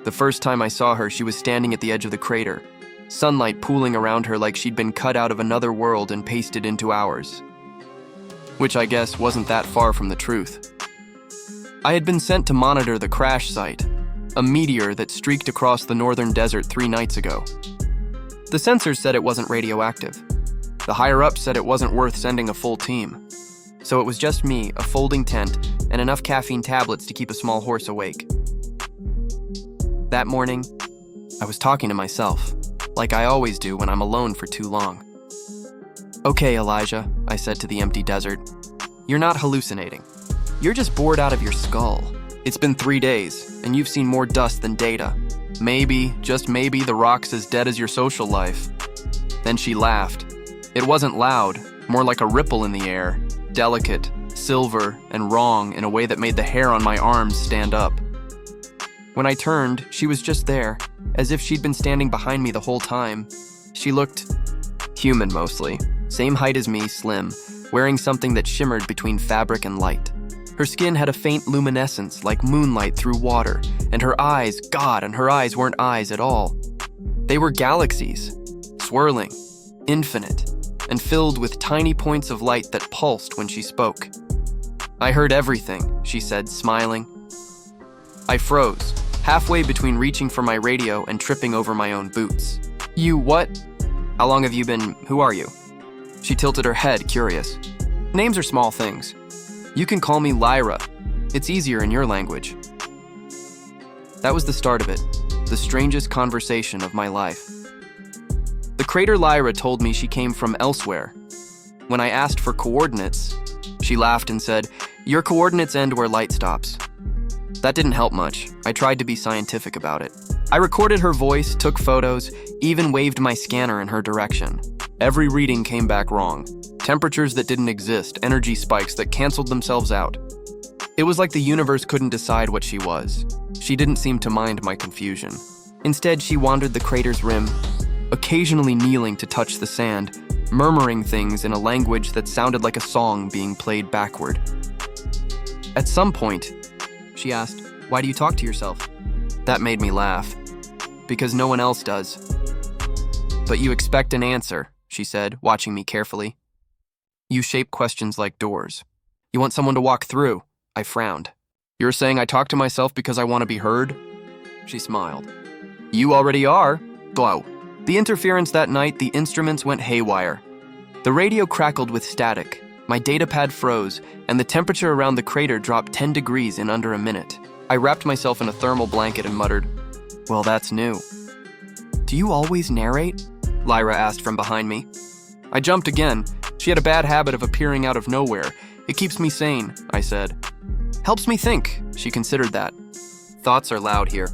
The first time I saw her, she was standing at the edge of the crater, sunlight pooling around her like she'd been cut out of another world and pasted into ours. Which I guess wasn't that far from the truth. I had been sent to monitor the crash site, a meteor that streaked across the northern desert 3 nights ago. The sensors said it wasn't radioactive. The higher-ups said it wasn't worth sending a full team. So it was just me, a folding tent, and enough caffeine tablets to keep a small horse awake. That morning, I was talking to myself, like I always do when I'm alone for too long. "Okay, Elijah," I said to the empty desert. "You're not hallucinating. You're just bored out of your skull. It's been 3 days, and you've seen more dust than data. Maybe, just maybe, the rock's as dead as your social life." Then she laughed. It wasn't loud, more like a ripple in the air, delicate, silver, and wrong in a way that made the hair on my arms stand up. When I turned, she was just there, as if she'd been standing behind me the whole time. She looked human mostly, same height as me, slim, wearing something that shimmered between fabric and light. Her skin had a faint luminescence like moonlight through water, and her eyes, God, and her eyes weren't eyes at all. They were galaxies, swirling, infinite, and filled with tiny points of light that pulsed when she spoke. "I heard everything," she said, smiling. I froze, halfway between reaching for my radio and tripping over my own boots. "You what? How long have you been? Who are you?" She tilted her head, curious. "Names are small things. You can call me Lyra. It's easier in your language." That was the start of it, the strangest conversation of my life. The crater Lyra told me she came from elsewhere. When I asked for coordinates, she laughed and said, "Your coordinates end where light stops." That didn't help much. I tried to be scientific about it. I recorded her voice, took photos, even waved my scanner in her direction. Every reading came back wrong. Temperatures that didn't exist, energy spikes that canceled themselves out. It was like the universe couldn't decide what she was. She didn't seem to mind my confusion. Instead, she wandered the crater's rim, occasionally kneeling to touch the sand, murmuring things in a language that sounded like a song being played backward. At some point, she asked, "Why do you talk to yourself?" That made me laugh. "Because no one else does." "But you expect an answer," she said, watching me carefully. "You shape questions like doors. You want someone to walk through." I frowned. "You're saying I talk to myself because I want to be heard?" She smiled. "You already are." Blow. The interference that night, the instruments went haywire. The radio crackled with static. My datapad froze, and the temperature around the crater dropped 10 degrees in under a minute. I wrapped myself in a thermal blanket and muttered, "Well, that's new." "Do you always narrate?" Lyra asked from behind me. I jumped again. She had a bad habit of appearing out of nowhere. "It keeps me sane," I said. "Helps me think." She considered that. "Thoughts are loud here.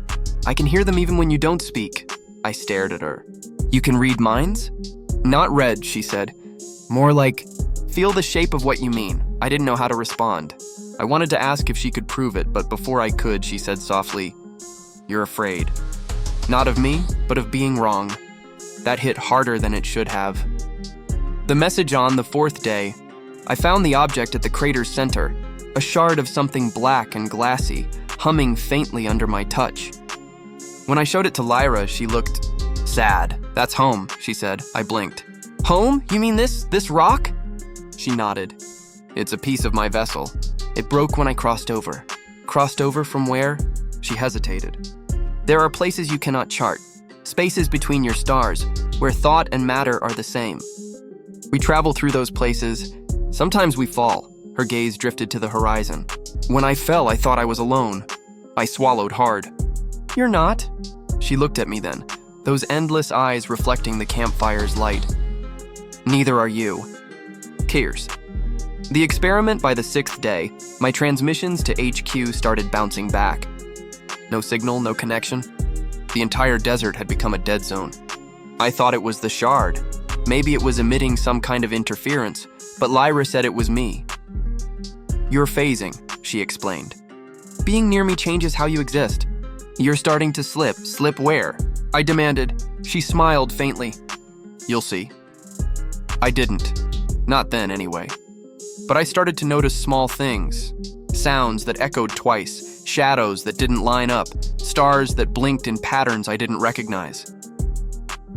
I can hear them even when you don't speak." I stared at her. "You can read minds?" "Not read," she said. "More like, feel the shape of what you mean." I didn't know how to respond. I wanted to ask if she could prove it, but before I could, she said softly, "You're afraid. Not of me, but of being wrong." That hit harder than it should have. The message on the 4th day, I found the object at the crater's center, a shard of something black and glassy, humming faintly under my touch. When I showed it to Lyra, she looked sad. "That's home," she said. I blinked. "Home? You mean this rock?" She nodded. "It's a piece of my vessel. It broke when I crossed over." "Crossed over from where?" She hesitated. "There are places you cannot chart, spaces between your stars, where thought and matter are the same. We travel through those places. Sometimes we fall." Her gaze drifted to the horizon. "When I fell, I thought I was alone." I swallowed hard. "You're not." She looked at me then, those endless eyes reflecting the campfire's light. "Neither are you." Cheers. The experiment by the 6th day, my transmissions to HQ started bouncing back. No signal, no connection. The entire desert had become a dead zone. I thought it was the shard. Maybe it was emitting some kind of interference, but Lyra said it was me. "You're phasing," she explained. "Being near me changes how you exist. You're starting to slip. Slip where?" I demanded. She smiled faintly. "You'll see." I didn't. Not then, anyway. But I started to notice small things. sounds that echoed twice, shadows that didn't line up, stars that blinked in patterns I didn't recognize.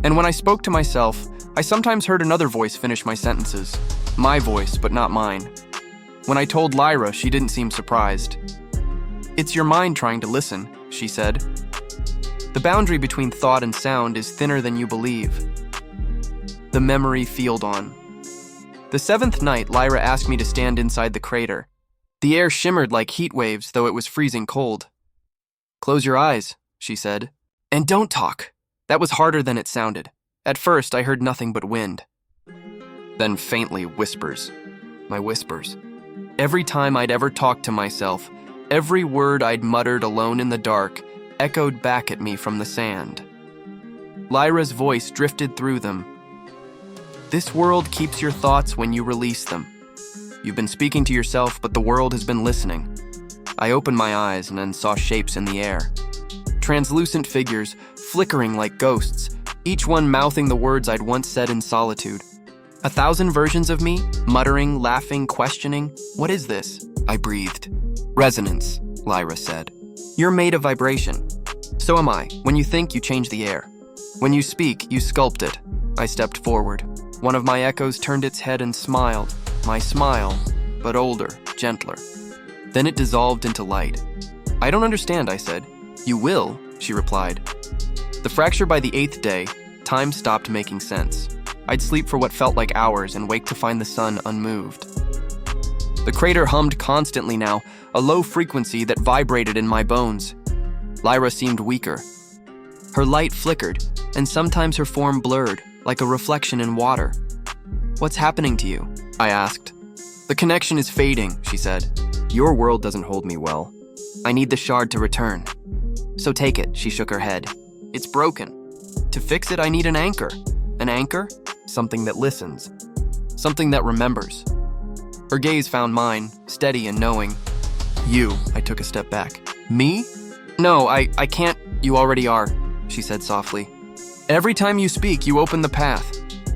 And when I spoke to myself, I sometimes heard another voice finish my sentences. My voice, but not mine. When I told Lyra, she didn't seem surprised. "It's your mind trying to listen," she said. "The boundary between thought and sound is thinner than you believe." The memory field on. The 7th night, Lyra asked me to stand inside the crater. The air shimmered like heat waves, though it was freezing cold. "Close your eyes," she said. "And don't talk." That was harder than it sounded. At first, I heard nothing but wind. Then faintly, whispers. My whispers. Every time I'd ever talked to myself, every word I'd muttered alone in the dark echoed back at me from the sand. Lyra's voice drifted through them. "This world keeps your thoughts when you release them. You've been speaking to yourself, but the world has been listening." I opened my eyes and then saw shapes in the air. Translucent figures, flickering like ghosts, each one mouthing the words I'd once said in solitude. 1,000 versions of me, muttering, laughing, questioning. "What is this?" I breathed. "Resonance," Lyra said. "You're made of vibration. So am I. When you think, you change the air. When you speak, you sculpt it." I stepped forward. One of my echoes turned its head and smiled. My smile, but older, gentler. Then it dissolved into light. "I don't understand," I said. "You will," she replied. The fracture by the 8th day, time stopped making sense. I'd sleep for what felt like hours and wake to find the sun unmoved. The crater hummed constantly now, a low frequency that vibrated in my bones. Lyra seemed weaker. Her light flickered, and sometimes her form blurred, like a reflection in water. "What's happening to you?" I asked. "The connection is fading," she said. "Your world doesn't hold me well. I need the shard to return." "So take it," she shook her head. "It's broken. To fix it, I need an anchor." An anchor? Something that listens. Something that remembers. Her gaze found mine, steady and knowing. "You," I took a step back. "Me?" "No, I can't. You already are," she said softly. "Every time you speak, you open the path.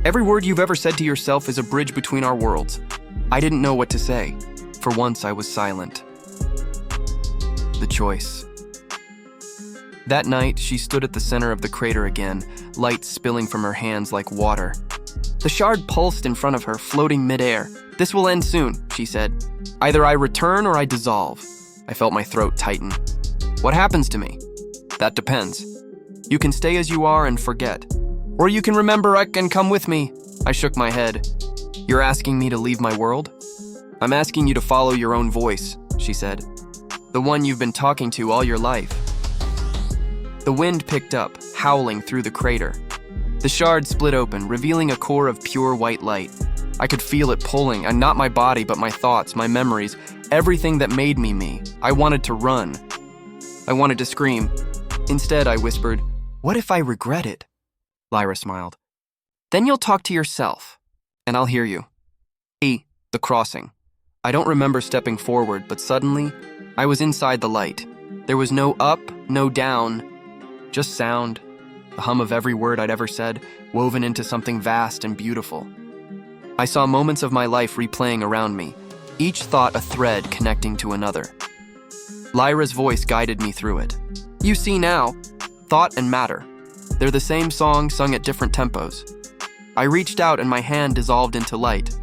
Every word you've ever said to yourself is a bridge between our worlds." I didn't know what to say. For once, I was silent. The choice. That night, she stood at the center of the crater again, light spilling from her hands like water. The shard pulsed in front of her, floating midair. "This will end soon," she said. "Either I return or I dissolve." I felt my throat tighten. "What happens to me?" "That depends. You can stay as you are and forget. Or you can remember and come with me." I shook my head. "You're asking me to leave my world?" "I'm asking you to follow your own voice," she said. "The one you've been talking to all your life." The wind picked up, howling through the crater. The shard split open, revealing a core of pure white light. I could feel it pulling, and not my body, but my thoughts, my memories, everything that made me me. I wanted to run. I wanted to scream. Instead, I whispered, "What if I regret it?" Lyra smiled. "Then you'll talk to yourself, and I'll hear you." The crossing. I don't remember stepping forward, but suddenly, I was inside the light. There was no up, no down, just sound, the hum of every word I'd ever said, woven into something vast and beautiful. I saw moments of my life replaying around me, each thought a thread connecting to another. Lyra's voice guided me through it. "You see now, thought and matter. They're the same song sung at different tempos." I reached out and my hand dissolved into light.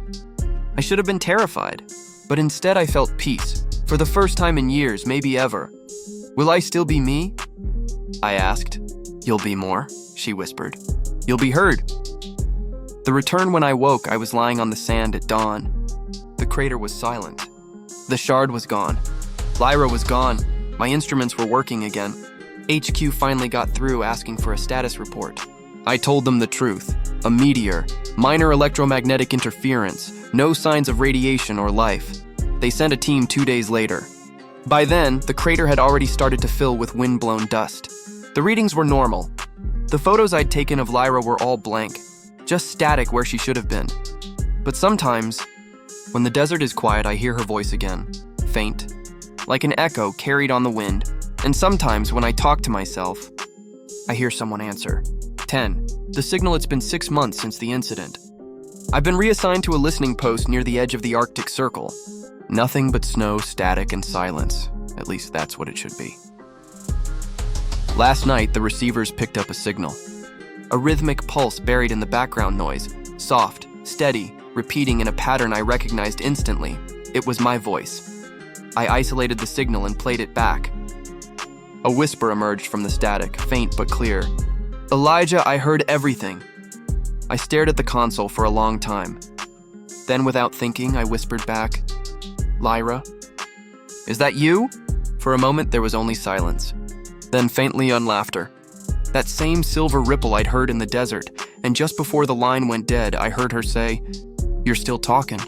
I should have been terrified, but instead I felt peace, for the first time in years, maybe ever. "Will I still be me?" I asked. "You'll be more," she whispered. "You'll be heard." The return when I woke, I was lying on the sand at dawn. The crater was silent. The shard was gone. Lyra was gone. My instruments were working again. HQ finally got through asking for a status report. I told them the truth. A meteor, minor electromagnetic interference, no signs of radiation or life. They sent a team 2 days later. By then, the crater had already started to fill with wind-blown dust. The readings were normal. The photos I'd taken of Lyra were all blank, just static where she should have been. But sometimes, when the desert is quiet, I hear her voice again, faint, like an echo carried on the wind. And sometimes, when I talk to myself, I hear someone answer. 10. The signal. It's been 6 months since the incident. I've been reassigned to a listening post near the edge of the Arctic Circle. Nothing but snow, static, and silence. At least that's what it should be. Last night, the receivers picked up a signal. A rhythmic pulse buried in the background noise, soft, steady, repeating in a pattern I recognized instantly. It was my voice. I isolated the signal and played it back. A whisper emerged from the static, faint but clear. "Elijah, I heard everything." I stared at the console for a long time. Then, without thinking, I whispered back, "Lyra? Is that you?" For a moment, there was only silence. Then faintly on laughter. That same silver ripple I'd heard in the desert, and just before the line went dead, I heard her say, "You're still talking."